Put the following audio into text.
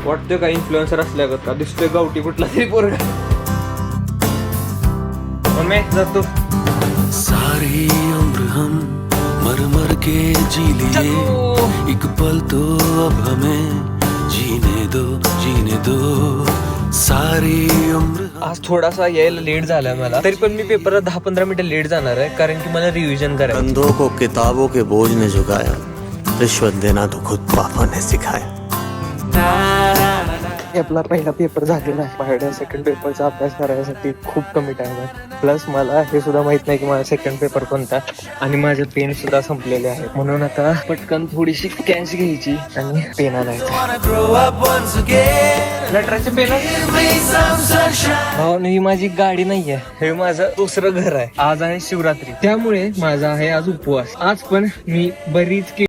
वाटतं का इन्फ्लुएन्सर असल्यागत का दिसतोय गावठी कुठला तरी पोरगा. मम्मी जातो. सारी उम्र हम मर मर के जी लिए, एक पल तो अब हमें जीने दो सारी उम्र. आज थोडासा यायला लेट झालाय मला, तरी पण मी पेपरला 10-15 मिनिटं लेट जाणार आहे, कारण की मला रिव्हिजन करायचं. कंधों को किताबों के बोझ ने झुकाया, रिश्वत देना तो खुद पापा ने सिखाया. आपला पहिला पेपर झालेला आहे. माझ्या सेकंड पेपरचा अभ्यास करायसाठी खूप कमी टाइम आहे. प्लस मला हे सुद्धा माहित नाही की माझा सेकंड पेपर कोणता, आणि माझे पेन सुद्धा संपलेले आहेत. म्हणून आता पटकन थोडीशी कॅश घ्यायची आणि पेन आणायचा. लटराचे पेन. भावानं ही माझी गाडी नाहीये, हे माझं दुसरं घर आहे. आज आहे शिवरात्री, त्यामुळे माझा आहे आज उपवास. आज पण मी बरीच